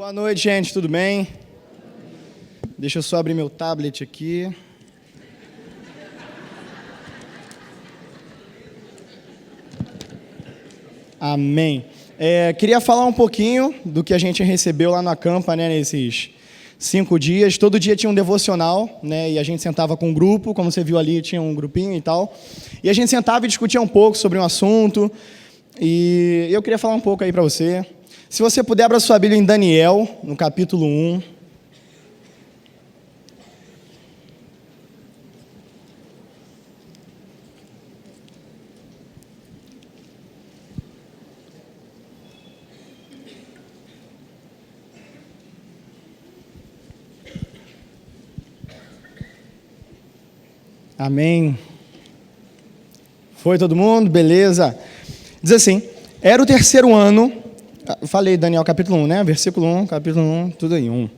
Boa noite, gente, tudo bem? Deixa eu só abrir meu tablet aqui. Amém. Queria falar um pouquinho do que a gente recebeu lá na Campa, né, nesses 5 dias. Todo dia tinha um devocional, né, e a gente sentava com um grupo, como você viu ali, tinha um grupinho e tal. E a gente sentava e discutia um pouco sobre um assunto. E eu queria falar um pouco aí para você. Se você puder, abra sua Bíblia em Daniel, no capítulo 1. Amém. Foi todo mundo? Beleza. Diz assim, era o 3º ano, falei Daniel capítulo 1, né? Versículo 1, capítulo 1, tudo aí, 1.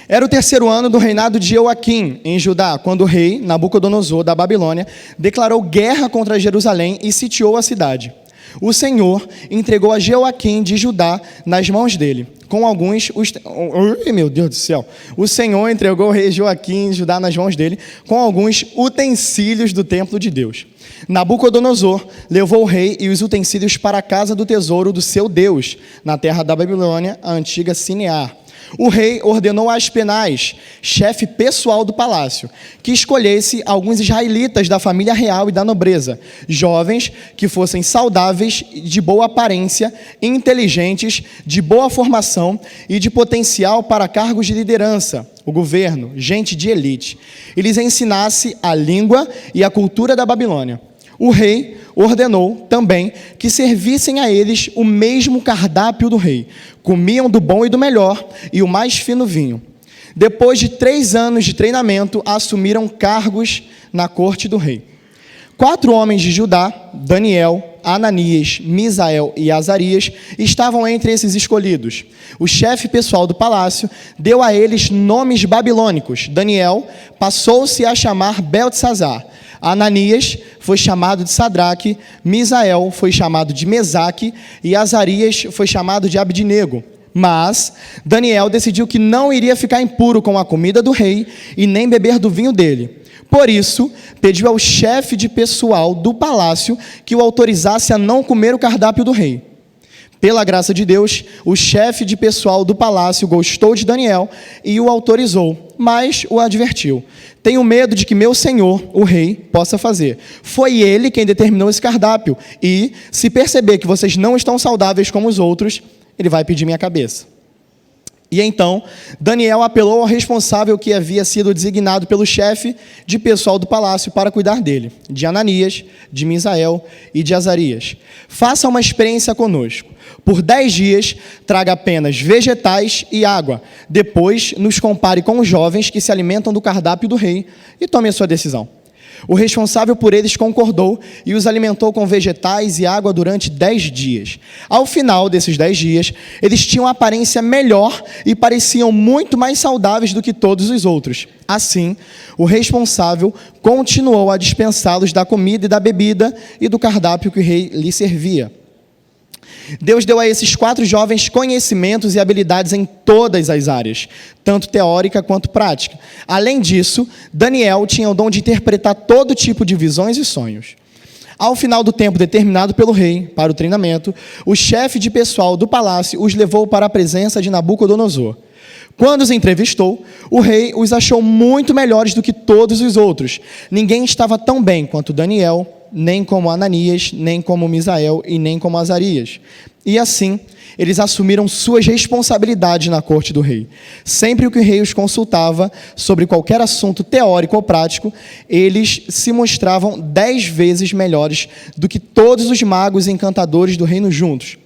Era o 3º ano do reinado de Jeoaquim, em Judá, quando o rei Nabucodonosor, da Babilônia, declarou guerra contra Jerusalém e sitiou a cidade. O Senhor entregou a Jeoaquim de Judá nas mãos dele, com alguns... Meu Deus do céu! O Senhor entregou o rei Jeoaquim de Judá nas mãos dele, com alguns utensílios do templo de Deus. Nabucodonosor levou o rei e os utensílios para a casa do tesouro do seu Deus, na terra da Babilônia, a antiga Sinear. O rei ordenou a Aspenaz, chefe pessoal do palácio, que escolhesse alguns israelitas da família real e da nobreza, jovens que fossem saudáveis, de boa aparência, inteligentes, de boa formação e de potencial para cargos de liderança, o governo, gente de elite, e lhes ensinasse a língua e a cultura da Babilônia. O rei ordenou também que servissem a eles o mesmo cardápio do rei. Comiam do bom e do melhor e o mais fino vinho. Depois de 3 anos de treinamento, assumiram cargos na corte do rei. 4 homens de Judá, Daniel, Ananias, Misael e Azarias, estavam entre esses escolhidos. O chefe pessoal do palácio deu a eles nomes babilônicos. Daniel passou-se a chamar Beltesazar. Ananias foi chamado de Sadraque, Misael foi chamado de Mesaque e Azarias foi chamado de Abdinego. Mas Daniel decidiu que não iria ficar impuro com a comida do rei e nem beber do vinho dele. Por isso, pediu ao chefe de pessoal do palácio que o autorizasse a não comer o cardápio do rei. Pela graça de Deus, o chefe de pessoal do palácio gostou de Daniel e o autorizou, mas o advertiu: tenho medo de que meu senhor, o rei, possa fazer. Foi ele quem determinou esse cardápio e, se perceber que vocês não estão saudáveis como os outros, ele vai pedir minha cabeça. E então, Daniel apelou ao responsável que havia sido designado pelo chefe de pessoal do palácio para cuidar dele, de Ananias, de Misael e de Azarias. Faça uma experiência conosco. Por 10 dias, traga apenas vegetais e água. Depois, nos compare com os jovens que se alimentam do cardápio do rei e tome a sua decisão. O responsável por eles concordou e os alimentou com vegetais e água durante 10 dias. Ao final desses 10 dias, eles tinham aparência melhor e pareciam muito mais saudáveis do que todos os outros. Assim, o responsável continuou a dispensá-los da comida e da bebida e do cardápio que o rei lhe servia. Deus deu a esses 4 jovens conhecimentos e habilidades em todas as áreas, tanto teórica quanto prática. Além disso, Daniel tinha o dom de interpretar todo tipo de visões e sonhos. Ao final do tempo determinado pelo rei para o treinamento, o chefe de pessoal do palácio os levou para a presença de Nabucodonosor. Quando os entrevistou, o rei os achou muito melhores do que todos os outros. Ninguém estava tão bem quanto Daniel, nem como Ananias, nem como Misael e nem como Azarias. E assim, eles assumiram suas responsabilidades na corte do rei. Sempre que o rei os consultava sobre qualquer assunto teórico ou prático, eles se mostravam 10 vezes melhores do que todos os magos e encantadores do reino juntos.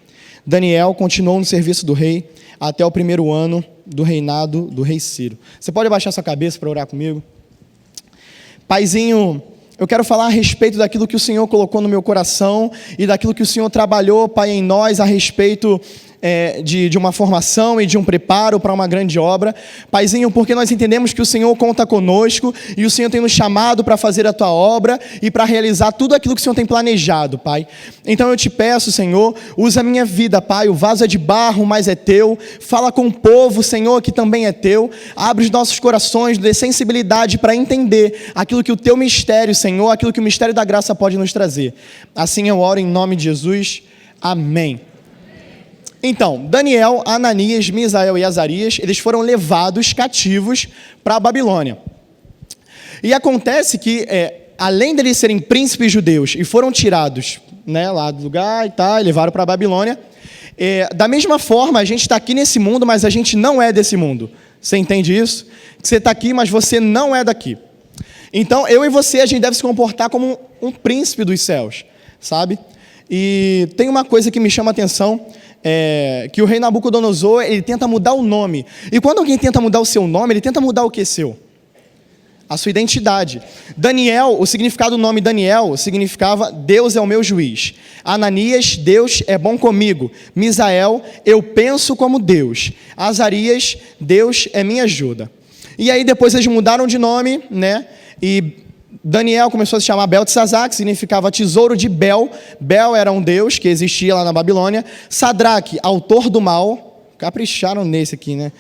Daniel continuou no serviço do rei até o 1º ano do reinado do rei Ciro. Você pode abaixar sua cabeça para orar comigo? Paizinho, eu quero falar a respeito daquilo que o Senhor colocou no meu coração e daquilo que o Senhor trabalhou, Pai, em nós, a respeito de uma formação e de um preparo para uma grande obra. Paizinho, porque nós entendemos que o Senhor conta conosco e o Senhor tem nos chamado para fazer a Tua obra e para realizar tudo aquilo que o Senhor tem planejado, Pai. Então eu te peço, Senhor, usa a minha vida, Pai. O vaso é de barro, mas é Teu. Fala com o povo, Senhor, que também é Teu. Abre os nossos corações, dê sensibilidade para entender aquilo que o Teu mistério, Senhor, aquilo que o mistério da graça pode nos trazer. Assim eu oro em nome de Jesus. Amém. Então, Daniel, Ananias, Misael e Azarias, eles foram levados cativos para a Babilônia. E acontece que, além deles serem príncipes judeus e foram tirados, né, lá do lugar e tal, e levaram para a Babilônia, da mesma forma, a gente está aqui nesse mundo, mas a gente não é desse mundo. Você entende isso? Você está aqui, mas você não é daqui. Então, eu e você, a gente deve se comportar como um príncipe dos céus, sabe? E tem uma coisa que me chama a atenção, que o rei Nabucodonosor, ele tenta mudar o nome. E quando alguém tenta mudar o seu nome, ele tenta mudar o que seu? A sua identidade. Daniel, o significado do nome Daniel significava Deus é o meu juiz. Ananias, Deus é bom comigo. Misael, eu penso como Deus. Azarias, Deus é minha ajuda. E aí depois eles mudaram de nome, né? E Daniel começou a se chamar Beltesazar, que significava tesouro de Bel. Bel era um deus que existia lá na Babilônia. Sadraque, autor do mal. Capricharam nesse aqui, né?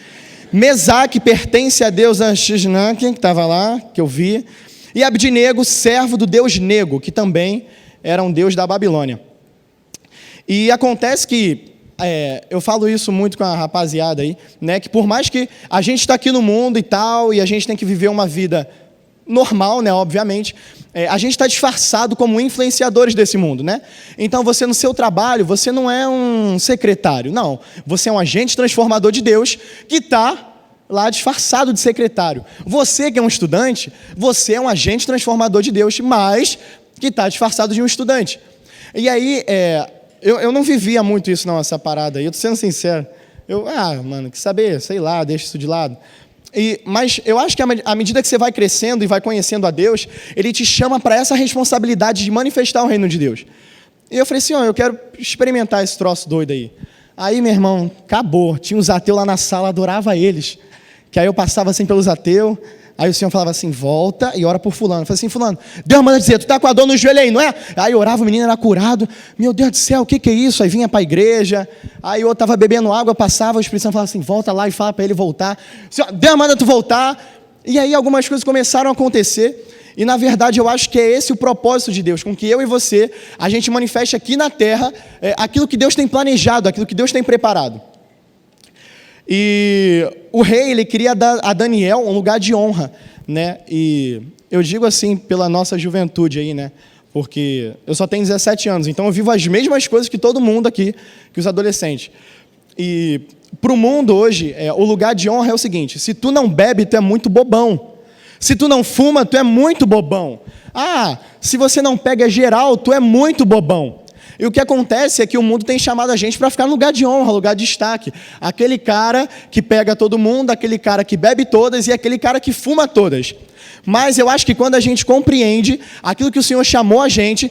Mesaque pertence a Deus Anshishnan, que estava lá, que eu vi. E Abdinego, servo do deus Nego, que também era um deus da Babilônia. E acontece que, eu falo isso muito com a rapaziada aí, né? Que por mais que a gente está aqui no mundo e tal, e a gente tem que viver uma vida normal, né, obviamente, a gente está disfarçado como influenciadores desse mundo, né? Então você no seu trabalho, você não é um secretário, não. Você é um agente transformador de Deus que está lá disfarçado de secretário. Você que é um estudante, você é um agente transformador de Deus, mas que está disfarçado de um estudante. E aí, eu não vivia muito isso não, essa parada aí, eu estou sendo sincero. Mano, que saber, sei lá, deixa isso de lado. Mas eu acho que à medida que você vai crescendo e vai conhecendo a Deus, Ele te chama para essa responsabilidade de manifestar o reino de Deus. E eu falei assim, eu quero experimentar esse troço doido aí. Aí, meu irmão, acabou. Tinha uns ateus lá na sala, adorava eles. Que aí eu passava assim pelos ateus, aí o Senhor falava assim, volta e ora por fulano. Eu falei assim, fulano, Deus manda dizer, tu tá com a dor no joelho aí, não é? Aí eu orava, o menino era curado. Meu Deus do céu, o que é isso? Aí vinha para a igreja, aí eu estava bebendo água, passava, o Espírito Santo falava assim, volta lá e fala para ele voltar. Senhor, Deus manda tu voltar. E aí algumas coisas começaram a acontecer. E na verdade eu acho que é esse o propósito de Deus, com que eu e você, a gente manifeste aqui na terra aquilo que Deus tem planejado, aquilo que Deus tem preparado. E o rei, ele queria dar a Daniel um lugar de honra, né? E eu digo assim, pela nossa juventude aí, né? Porque eu só tenho 17 anos, então eu vivo as mesmas coisas que todo mundo aqui, que os adolescentes. E para o mundo hoje, o lugar de honra é o seguinte, se tu não bebe, tu é muito bobão. Se tu não fuma, tu é muito bobão. Se você não pega geral, tu é muito bobão. E o que acontece é que o mundo tem chamado a gente para ficar no lugar de honra, lugar de destaque. Aquele cara que pega todo mundo, aquele cara que bebe todas e aquele cara que fuma todas. Mas eu acho que quando a gente compreende aquilo que o Senhor chamou a gente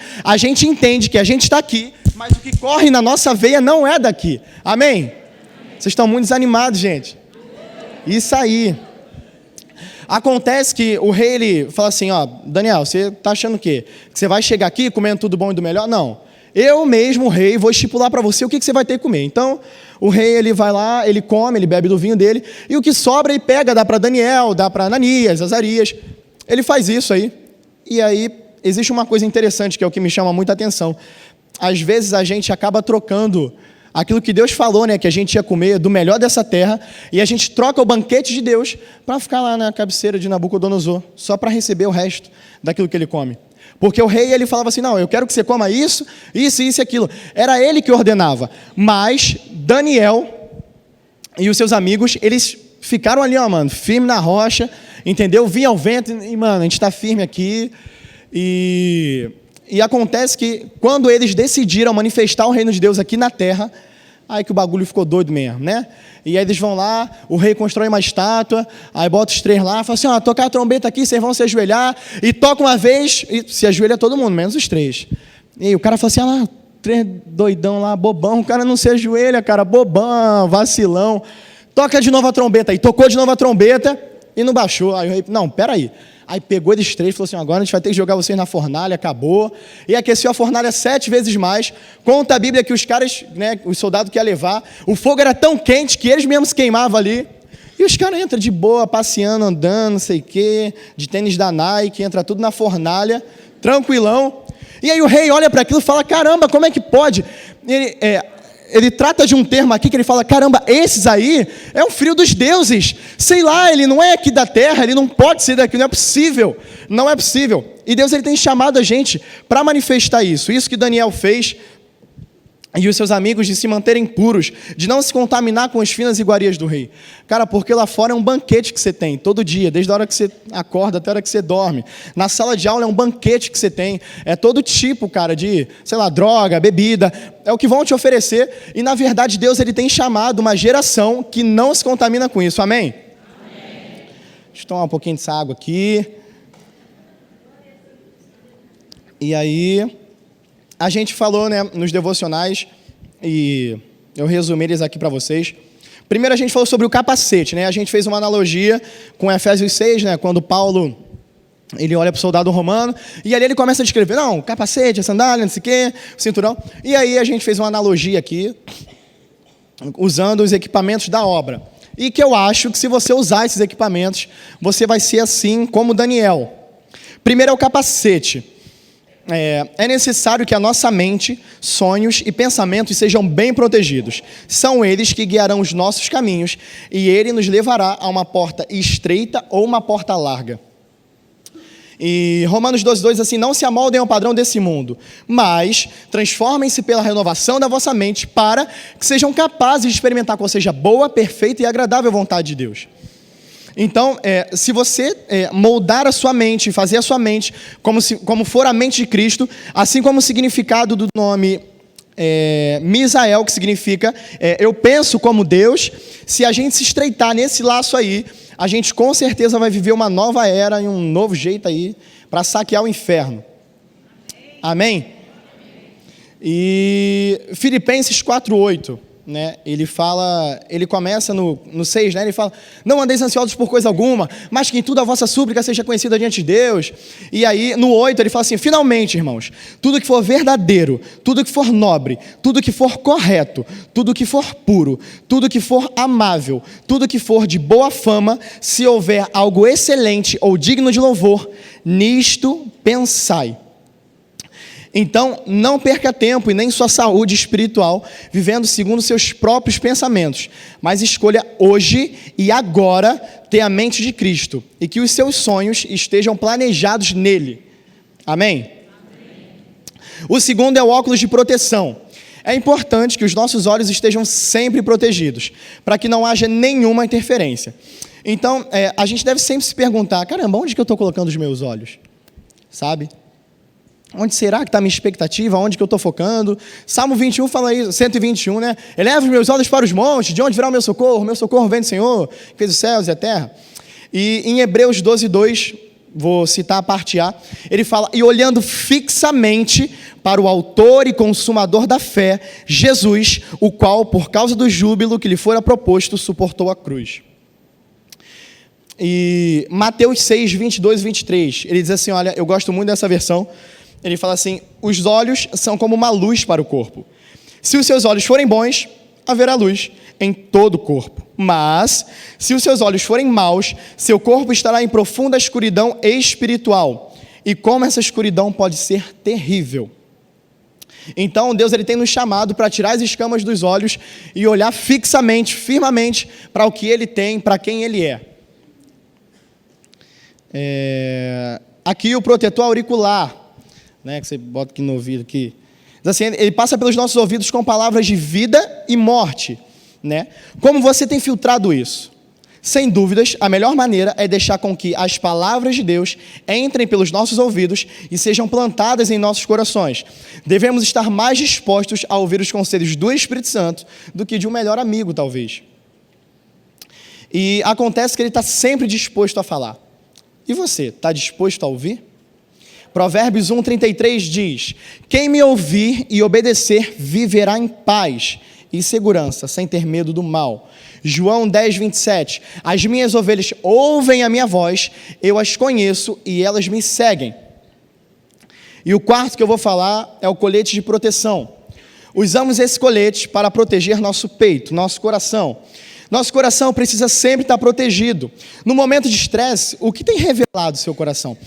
entende que a gente está aqui, mas o que corre na nossa veia não é daqui. Amém? Vocês estão muito desanimados, gente. Isso aí. Acontece que o rei, ele fala assim, Daniel, você está achando o quê? Que você vai chegar aqui comendo tudo bom e do melhor? Não. Eu mesmo, o rei, vou estipular para você o que você vai ter que comer. Então, o rei, ele vai lá, ele come, ele bebe do vinho dele, e o que sobra ele pega, dá para Daniel, dá para Ananias, Azarias. Ele faz isso aí. E aí, existe uma coisa interessante, que é o que me chama muita atenção. Às vezes, a gente acaba trocando aquilo que Deus falou, né, que a gente ia comer do melhor dessa terra, e a gente troca o banquete de Deus para ficar lá na cabeceira de Nabucodonosor, só para receber o resto daquilo que ele come. Porque o rei, ele falava assim, não, eu quero que você coma isso, isso, isso e aquilo. Era ele que ordenava. Mas Daniel e os seus amigos, eles ficaram ali, mano, firme na rocha, entendeu? Vinha o vento e, mano, a gente está firme aqui. E acontece que quando eles decidiram manifestar o reino de Deus aqui na terra, aí que o bagulho ficou doido mesmo, né? E aí eles vão lá, o rei constrói uma estátua, aí bota os três lá, fala assim, tocar a trombeta aqui, vocês vão se ajoelhar, e toca uma vez, e se ajoelha todo mundo, menos os três. E o cara fala assim, três doidão lá, bobão, o cara não se ajoelha, cara, bobão, vacilão. Toca de novo a trombeta aí, tocou de novo a trombeta e não baixou. Aí o rei, não, peraí. Aí pegou eles três e falou assim, agora a gente vai ter que jogar vocês na fornalha, acabou. E aqueceu a fornalha 7 vezes mais. Conta a Bíblia que os caras, né, os soldados que iam levar, o fogo era tão quente que eles mesmos queimavam ali. E os caras entram de boa, passeando, andando, não sei o quê, de tênis da Nike, entra tudo na fornalha, tranquilão. E aí o rei olha para aquilo e fala, caramba, como é que pode? Ele trata de um termo aqui que ele fala, caramba, esses aí é um filho dos deuses. Sei lá, ele não é aqui da terra, ele não pode ser daqui, não é possível. Não é possível. E Deus ele tem chamado a gente para manifestar isso. Isso que Daniel fez e os seus amigos de se manterem puros, de não se contaminar com as finas iguarias do rei. Cara, porque lá fora é um banquete que você tem, todo dia, desde a hora que você acorda até a hora que você dorme. Na sala de aula é um banquete que você tem, é todo tipo, cara, de, sei lá, droga, bebida, é o que vão te oferecer, e na verdade Deus ele tem chamado uma geração que não se contamina com isso, amém? Amém. Deixa eu tomar um pouquinho dessa água aqui. E aí... A gente falou, né, nos devocionais, e eu resumi eles aqui para vocês. Primeiro a gente falou sobre o capacete, né? A gente fez uma analogia com Efésios 6, né? Quando Paulo, ele olha para o soldado romano, e ali ele começa a descrever, não, capacete, a sandália, não sei o quê, o cinturão. E aí a gente fez uma analogia aqui, usando os equipamentos da obra. E que eu acho que se você usar esses equipamentos, você vai ser assim como Daniel. Primeiro é o capacete. É necessário que a nossa mente, sonhos e pensamentos sejam bem protegidos. São eles que guiarão os nossos caminhos e ele nos levará a uma porta estreita ou uma porta larga. E Romanos 12:2 diz assim, não se amoldem ao padrão desse mundo, mas transformem-se pela renovação da vossa mente para que sejam capazes de experimentar qual seja boa, perfeita e agradável vontade de Deus. Então, se você moldar a sua mente, fazer a sua mente como for a mente de Cristo, assim como o significado do nome Misael, que significa eu penso como Deus, se a gente se estreitar nesse laço aí, a gente com certeza vai viver uma nova era e um novo jeito aí para saquear o inferno. Amém? E Filipenses 4:8. Né? Ele começa no 6, né? Ele fala, não andeis ansiosos por coisa alguma, mas que em tudo a vossa súplica seja conhecida diante de Deus. E aí no 8 ele fala assim, finalmente, irmãos, tudo que for verdadeiro, tudo que for nobre, tudo que for correto, tudo que for puro, tudo que for amável, tudo que for de boa fama, se houver algo excelente ou digno de louvor, nisto pensai. Então, não perca tempo e nem sua saúde espiritual vivendo segundo seus próprios pensamentos, mas escolha hoje e agora ter a mente de Cristo e que os seus sonhos estejam planejados nele. Amém? O segundo é o óculos de proteção. É importante que os nossos olhos estejam sempre protegidos, para que não haja nenhuma interferência. Então, a gente deve sempre se perguntar, caramba, onde que eu estou colocando os meus olhos? Sabe? Onde será que está a minha expectativa? Onde que eu estou focando? Salmo 21 fala isso, 121, né? Eleva os meus olhos para os montes, de onde virá o meu socorro? O meu socorro vem do Senhor, que fez os céus e a terra. E em Hebreus 12:2, vou citar a parte A, ele fala, e olhando fixamente para o autor e consumador da fé, Jesus, o qual, por causa do júbilo que lhe fora proposto, suportou a cruz. E Mateus 6:22-23, ele diz assim, olha, eu gosto muito dessa versão. Ele fala assim, os olhos são como uma luz para o corpo. Se os seus olhos forem bons, haverá luz em todo o corpo. Mas, se os seus olhos forem maus, seu corpo estará em profunda escuridão espiritual. E como essa escuridão pode ser terrível. Então, Deus ele tem nos chamado para tirar as escamas dos olhos e olhar fixamente, firmemente, para o que Ele tem, para quem Ele é. Aqui o protetor auricular, né, que você bota aqui no ouvido aqui. Assim, ele passa pelos nossos ouvidos com palavras de vida e morte, né? Como você tem filtrado isso? Sem dúvidas, a melhor maneira é deixar com que as palavras de Deus entrem pelos nossos ouvidos e sejam plantadas em nossos corações. Devemos estar mais dispostos a ouvir os conselhos do Espírito Santo do que de um melhor amigo, talvez. E acontece que ele está sempre disposto a falar. E você, está disposto a ouvir? Provérbios 1:33 diz: quem me ouvir e obedecer viverá em paz e segurança, sem ter medo do mal. João 10:27, as minhas ovelhas ouvem a minha voz, eu as conheço e elas me seguem. E o quarto que eu vou falar é o colete de proteção. Usamos esse colete para proteger nosso peito, nosso coração. Nosso coração precisa sempre estar protegido. No momento de estresse, o que tem revelado seu coração?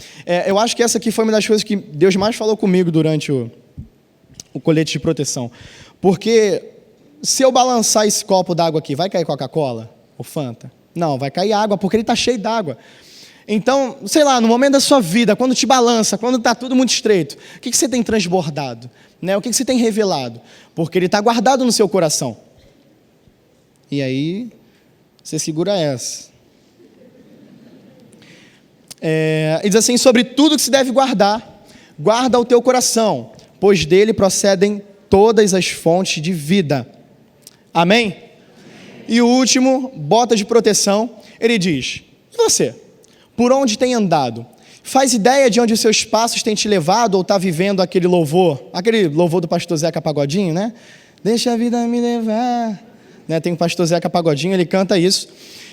Eu acho que essa aqui foi uma das coisas que Deus mais falou comigo durante o colete de proteção. Porque se eu balançar esse copo d'água aqui, vai cair Coca-Cola ou Fanta? Não, vai cair água, porque ele está cheio d'água. Então, sei lá, no momento da sua vida, quando te balança, quando está tudo muito estreito, o que você tem transbordado? Né? O que você tem revelado? Porque ele está guardado no seu coração. E aí, você segura essa. E diz assim, sobre tudo que se deve guardar, guarda o teu coração, pois dele procedem todas as fontes de vida. Amém? E o último, bota de proteção, ele diz, e você? Por onde tem andado? Faz ideia de onde os seus passos têm te levado ou está vivendo aquele louvor do pastor Zeca Pagodinho, né? Deixa a vida me levar. Né? Tem o pastor Zeca Pagodinho, ele canta isso.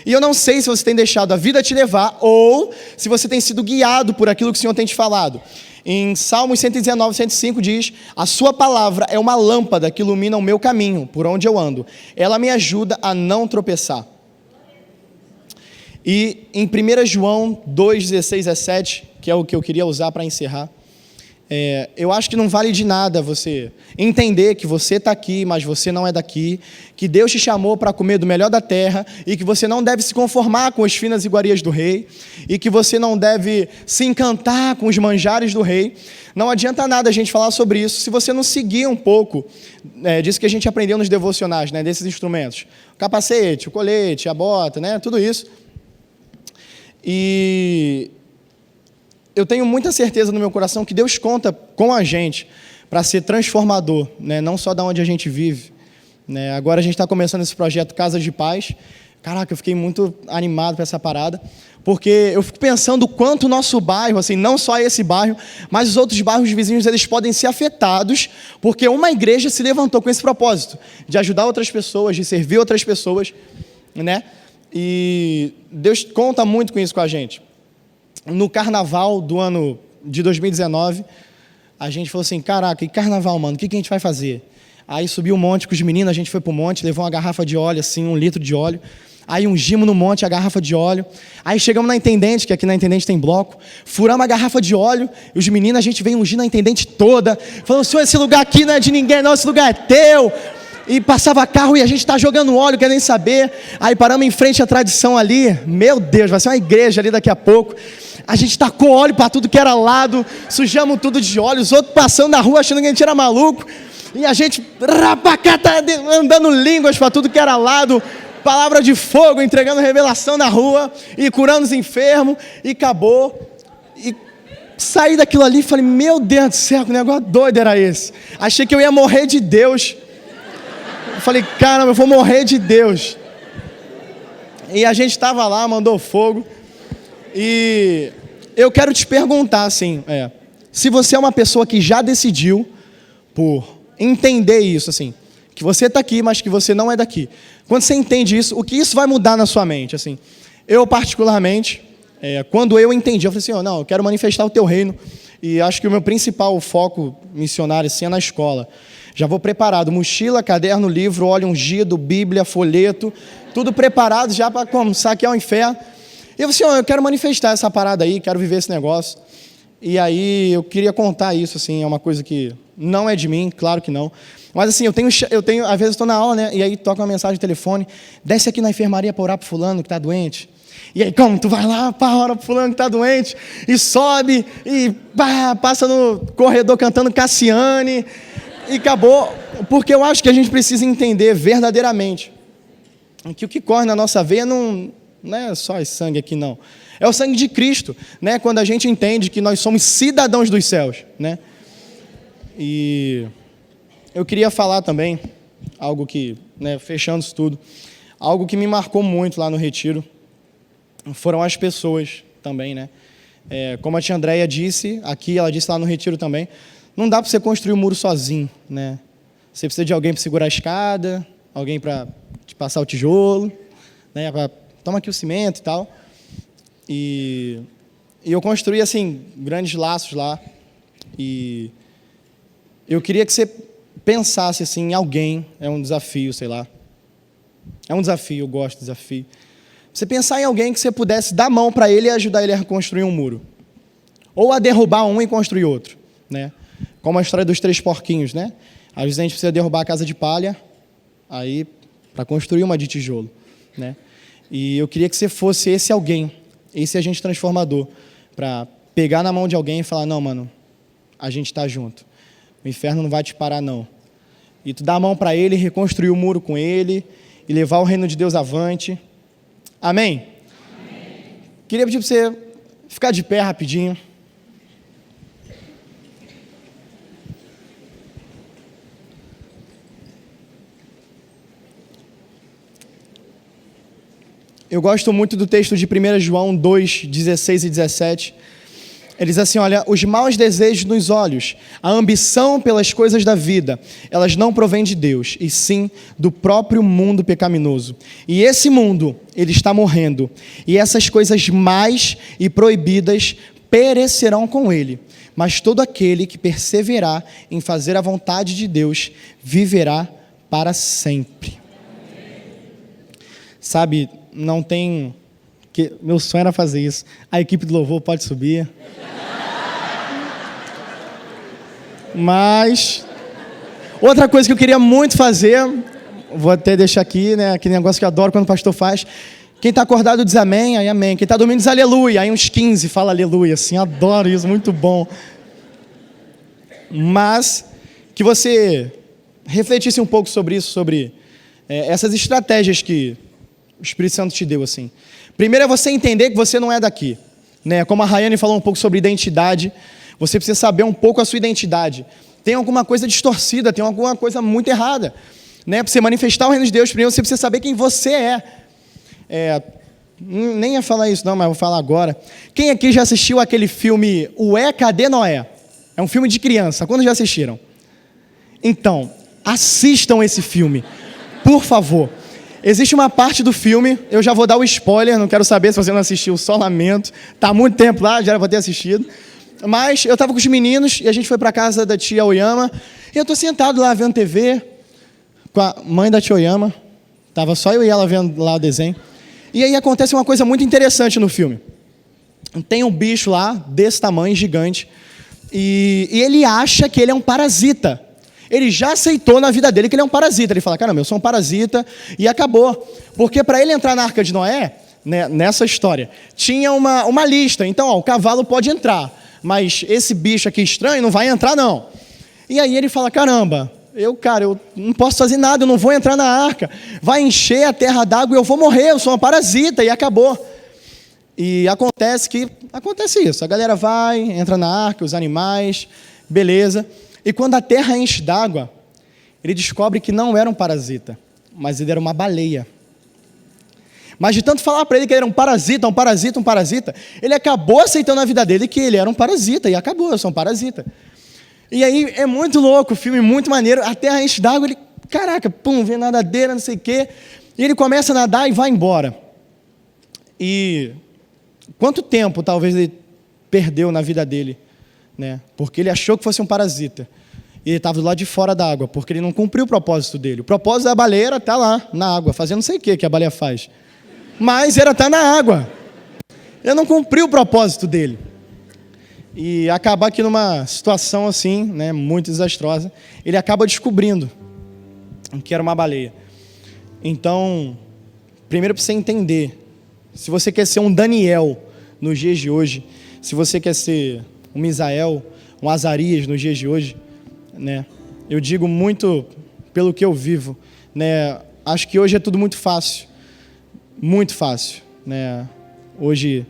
E eu não sei se você tem deixado a vida te levar ou se você tem sido guiado por aquilo que o Senhor tem te falado. Em Salmos 119, 105 diz, a sua palavra é uma lâmpada que ilumina o meu caminho, por onde eu ando. Ela me ajuda a não tropeçar. E em 1 João 2, 16, 17, que é o que eu queria usar para encerrar, eu acho que não vale de nada você entender que você está aqui, mas você não é daqui, que Deus te chamou para comer do melhor da terra e que você não deve se conformar com as finas iguarias do rei e que você não deve se encantar com os manjares do rei. Não adianta nada a gente falar sobre isso se você não seguir um pouco disso que a gente aprendeu nos devocionais, né, desses instrumentos. O capacete, o colete, a bota, né, tudo isso. E eu tenho muita certeza no meu coração que Deus conta com a gente para ser transformador, né? Não só da onde a gente vive. Né? Agora a gente está começando esse projeto Casa de Paz. Caraca, eu fiquei muito animado para essa parada, porque eu fico pensando o quanto o nosso bairro, assim, não só esse bairro, mas os outros bairros vizinhos, eles podem ser afetados, porque uma igreja se levantou com esse propósito, de ajudar outras pessoas, de servir outras pessoas, né? E Deus conta muito com isso com a gente. No carnaval do ano de 2019, a gente falou assim, caraca, que carnaval, mano, o que a gente vai fazer? Aí subiu um monte com os meninos, a gente foi pro monte, levou uma garrafa de óleo, assim, 1 litro de óleo. Aí ungimos no monte a garrafa de óleo. Aí chegamos na Intendente, que aqui na Intendente tem bloco, furamos a garrafa de óleo, e os meninos, a gente veio ungindo a Intendente toda, falando, senhor, esse lugar aqui não é de ninguém não, esse lugar é teu. E passava carro e a gente está jogando óleo, quer nem saber. Aí paramos em frente à tradição ali, meu Deus, vai ser uma igreja ali daqui a pouco. A gente tacou óleo para tudo que era lado, sujamos tudo de óleo, os outros passando na rua achando que a gente era maluco. E a gente andando línguas para tudo que era lado, palavra de fogo, entregando revelação na rua, e curando os enfermos, e acabou. E saí daquilo ali e falei, meu Deus do céu, que negócio doido era esse. Achei que eu ia morrer de Deus. Eu falei, caramba, eu vou morrer de Deus. E a gente estava lá, mandou fogo. E eu quero te perguntar, assim, se você é uma pessoa que já decidiu por entender isso, assim, que você está aqui, mas que você não é daqui. Quando você entende isso, o que isso vai mudar na sua mente? Assim, eu particularmente, quando eu entendi, eu falei assim, não, eu quero manifestar o teu reino. E acho que o meu principal foco missionário assim, é na escola. Já vou preparado, mochila, caderno, livro, óleo ungido, Bíblia, folheto, tudo preparado já para saquear o inferno. E eu falei assim, eu quero manifestar essa parada aí, quero viver esse negócio. E aí eu queria contar isso, assim, é uma coisa que não é de mim, claro que não. Mas assim, eu tenho às vezes estou na aula, né, e aí toca uma mensagem de telefone, desce aqui na enfermaria para orar para fulano que está doente. E aí, como? Tu vai lá, ora para fulano que está doente, e sobe, e passa no corredor cantando Cassiane, e acabou. Porque eu acho que a gente precisa entender verdadeiramente que o que corre na nossa veia não é só esse sangue aqui, não. É o sangue de Cristo, né? Quando a gente entende que nós somos cidadãos dos céus, né? E eu queria falar também algo que, né, fechando isso tudo, algo que me marcou muito lá no retiro, foram as pessoas também, né? Como a tia Andréia disse, aqui ela disse lá no retiro também, não dá para você construir um muro sozinho, né? Você precisa de alguém para segurar a escada, alguém para te passar o tijolo, né? Toma aqui o cimento e tal. E eu construí, assim, grandes laços lá. E eu queria que você pensasse, assim, em alguém. É um desafio, sei lá. É um desafio, eu gosto de desafio. Você pensar em alguém que você pudesse dar a mão para ele e ajudar ele a reconstruir um muro. Ou a derrubar um e construir outro, né? Como a história dos 3 porquinhos, né? Às vezes a gente precisa derrubar a casa de palha, aí, para construir uma de tijolo, né? E eu queria que você fosse esse alguém, esse agente transformador, para pegar na mão de alguém e falar, não, mano, a gente está junto. O inferno não vai te parar, não. E tu dá a mão para ele, reconstruir o muro com ele, e levar o reino de Deus avante. Amém? Amém. Queria pedir para você ficar de pé rapidinho. Eu gosto muito do texto de 1 João 2, 16 e 17. Ele diz assim, olha, os maus desejos nos olhos, a ambição pelas coisas da vida, elas não provêm de Deus, e sim do próprio mundo pecaminoso. E esse mundo, ele está morrendo, e essas coisas más e proibidas perecerão com ele. Mas todo aquele que perseverar em fazer a vontade de Deus, viverá para sempre. Sabe, não tem... Meu sonho era fazer isso. A equipe do louvor pode subir. Mas... outra coisa que eu queria muito fazer... vou até deixar aqui, né? Aquele negócio que eu adoro quando o pastor faz. Quem está acordado diz amém, aí amém. Quem está dormindo diz aleluia. Aí uns 15 fala aleluia. Assim, adoro isso, muito bom. Mas que você refletisse um pouco sobre isso, sobre essas estratégias que o Espírito Santo te deu, assim. Primeiro é você entender que você não é daqui, né? Como a Rayane falou um pouco sobre identidade, você precisa saber um pouco a sua identidade. Tem alguma coisa distorcida, tem alguma coisa muito errada, né? Para você manifestar o reino de Deus, primeiro você precisa saber quem você é. Nem ia falar isso não, mas vou falar agora. Quem aqui já assistiu aquele filme Ué, Cadê Noé? É um filme de criança, quantos já assistiram? Então, assistam esse filme, por favor. Existe uma parte do filme, eu já vou dar o spoiler, não quero saber se você não assistiu, só lamento. Está há muito tempo lá, já era para ter assistido. Mas eu estava com os meninos e a gente foi para a casa da tia Oyama. E eu estou sentado lá vendo TV com a mãe da tia Oyama. Estava só eu e ela vendo lá o desenho. E aí acontece uma coisa muito interessante no filme. Tem um bicho lá, desse tamanho, gigante. E ele acha que ele é um parasita. Ele já aceitou na vida dele que ele é um parasita. Ele fala, caramba, eu sou um parasita, e acabou. Porque para ele entrar na Arca de Noé, né, nessa história, tinha uma lista. Então, o cavalo pode entrar, mas esse bicho aqui estranho não vai entrar, não. E aí ele fala, caramba, eu não posso fazer nada, eu não vou entrar na arca. Vai encher a terra d'água e eu vou morrer, eu sou uma parasita, e acabou. E acontece isso. A galera vai, entra na arca, os animais, beleza. E quando a terra enche d'água, ele descobre que não era um parasita, mas ele era uma baleia. Mas de tanto falar para ele que ele era um parasita, ele acabou aceitando na vida dele que ele era um parasita, e acabou, eu sou um parasita. E aí é muito louco o filme, muito maneiro, a terra enche d'água, ele, caraca, vê nadadeira, não sei o quê, e ele começa a nadar e vai embora. E quanto tempo talvez ele perdeu na vida dele, né? Porque ele achou que fosse um parasita. E ele estava do lado de fora da água, porque ele não cumpriu o propósito dele. O propósito da baleia era estar lá, na água, fazendo não sei o que a baleia faz. Mas era estar na água. Ele não cumpriu o propósito dele. E acaba aqui numa situação assim, né, muito desastrosa, ele acaba descobrindo que era uma baleia. Então, primeiro para você entender, se você quer ser um Daniel nos dias de hoje, se você quer ser um Misael, um Azarias nos dias de hoje, né? Eu digo muito pelo que eu vivo, né? Acho que hoje é tudo muito fácil, né? Hoje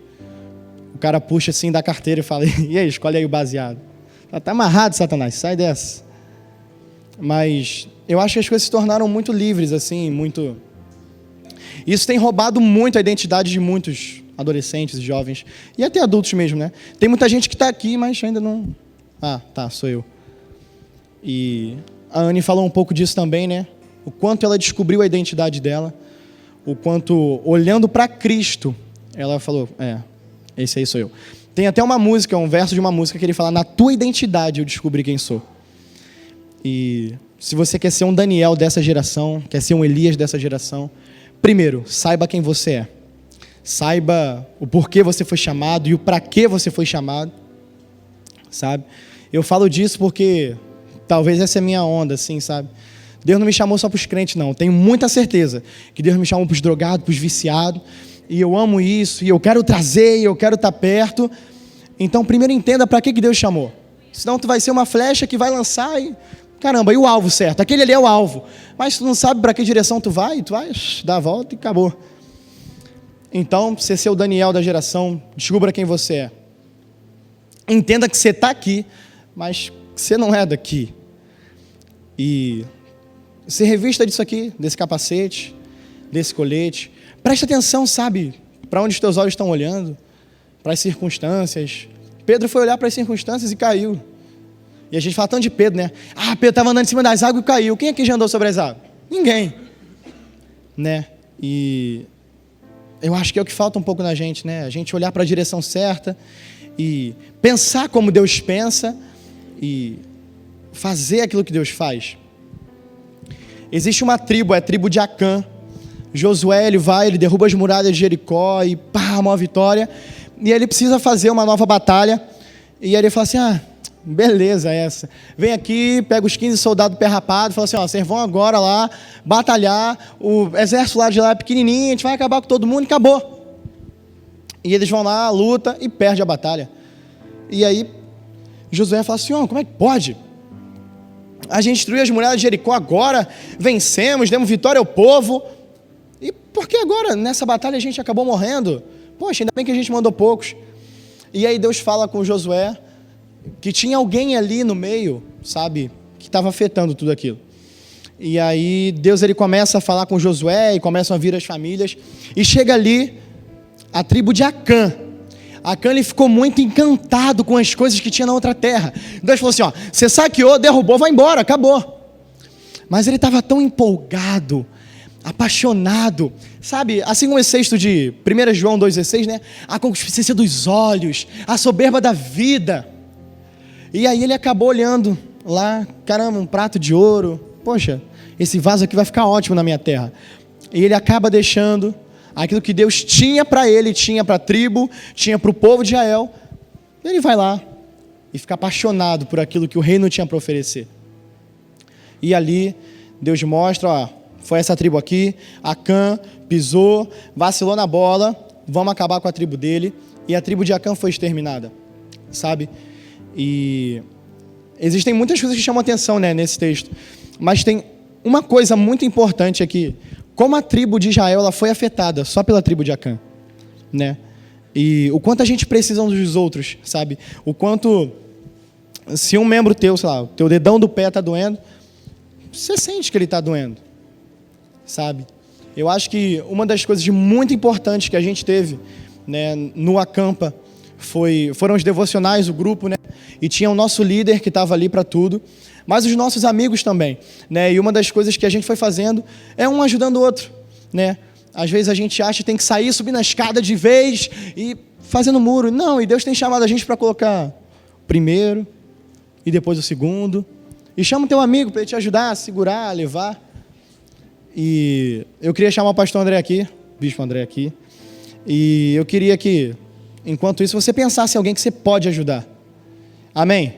o cara puxa assim da carteira e fala, e aí, escolhe aí o baseado. Tá amarrado, Satanás, sai dessa. Mas eu acho que as coisas se tornaram muito livres, assim, muito... Isso tem roubado muito a identidade de muitos adolescentes, jovens e até adultos mesmo, né? Tem muita gente que está aqui, mas ainda não... Ah, tá, sou eu. E a Anne falou um pouco disso também, né? O quanto ela descobriu a identidade dela, o quanto, olhando para Cristo, ela falou, esse aí sou eu. Tem até uma música, um verso de uma música que ele fala, na tua identidade eu descobri quem sou. E se você quer ser um Daniel dessa geração, quer ser um Elias dessa geração, primeiro, saiba quem você é. Saiba o porquê você foi chamado e o para que você foi chamado, sabe? Eu falo disso porque talvez essa é a minha onda, assim, sabe? Deus não me chamou só para os crentes, não. Tenho muita certeza que Deus me chamou para os drogados, para os viciados, e eu amo isso, e eu quero trazer, e eu quero estar perto. Então, primeiro entenda para que Deus chamou. Senão tu vai ser uma flecha que vai lançar e... Caramba, e o alvo certo? Aquele ali é o alvo. Mas tu não sabe para que direção tu vai dar a volta e acabou. Então, você ser o Daniel da geração, descubra quem você é. Entenda que você está aqui, mas que você não é daqui. E se revista disso aqui, desse capacete, desse colete. Presta atenção, sabe, para onde os teus olhos estão olhando, para as circunstâncias. Pedro foi olhar para as circunstâncias e caiu. E a gente fala tanto de Pedro, né? Ah, Pedro estava andando em cima das águas e caiu. Quem aqui já andou sobre as águas? Ninguém. Né? E eu acho que é o que falta um pouco na gente, né? A gente olhar para a direção certa e pensar como Deus pensa e fazer aquilo que Deus faz. Existe uma tribo, é a tribo de Acã. Josué, ele derruba as muralhas de Jericó e pá, uma vitória. E ele precisa fazer uma nova batalha. E aí ele fala assim, beleza essa. Vem aqui, pega os 15 soldados pé rapado, fala assim, vocês vão agora lá batalhar, o exército lá de lá é pequenininho, a gente vai acabar com todo mundo e acabou. E eles vão lá, luta e perde a batalha. E aí Josué fala assim, como é que pode? A gente destruiu as muralhas de Jericó agora, vencemos, demos vitória ao povo. E por que agora, nessa batalha, a gente acabou morrendo? Poxa, ainda bem que a gente mandou poucos. E aí Deus fala com Josué que tinha alguém ali no meio, sabe, que estava afetando tudo aquilo. E aí Deus ele começa a falar com Josué e começam a vir as famílias. E chega ali a tribo de Acã. Acã ele ficou muito encantado com as coisas que tinha na outra terra. Deus falou assim, você saqueou, derrubou, vai embora, acabou. Mas ele estava tão empolgado, apaixonado, sabe, assim como esse texto de 1 João 2,16, né? A concupiscência dos olhos, a soberba da vida. E aí ele acabou olhando lá, caramba, um prato de ouro, poxa, esse vaso aqui vai ficar ótimo na minha terra. E ele acaba deixando aquilo que Deus tinha para ele, tinha para a tribo, tinha para o povo de Israel. Ele vai lá e fica apaixonado por aquilo que o reino tinha para oferecer. E ali Deus mostra, foi essa tribo aqui, Acã pisou, vacilou na bola, vamos acabar com a tribo dele, e a tribo de Acã foi exterminada, sabe? E existem muitas coisas que chamam atenção, né, nesse texto, mas tem uma coisa muito importante aqui, como a tribo de Israel ela foi afetada só pela tribo de Acã, né? E o quanto a gente precisa uns dos outros, sabe? O quanto, se um membro teu, sei lá, o teu dedão do pé está doendo, você sente que ele está doendo, sabe? Eu acho que uma das coisas muito importantes que a gente teve, né, no Acampa foram os devocionais, o grupo, né? E tinha o nosso líder que estava ali para tudo, mas os nossos amigos também, né? E uma das coisas que a gente foi fazendo é um ajudando o outro, né? Às vezes a gente acha que tem que sair, subir na escada de vez e fazendo muro. Não, e Deus tem chamado a gente para colocar o primeiro e depois o segundo. E chama o teu amigo para ele te ajudar a segurar, a levar. E eu queria chamar o pastor André aqui, o bispo André aqui. E eu queria que, enquanto isso, você pensasse em alguém que você pode ajudar. Amém?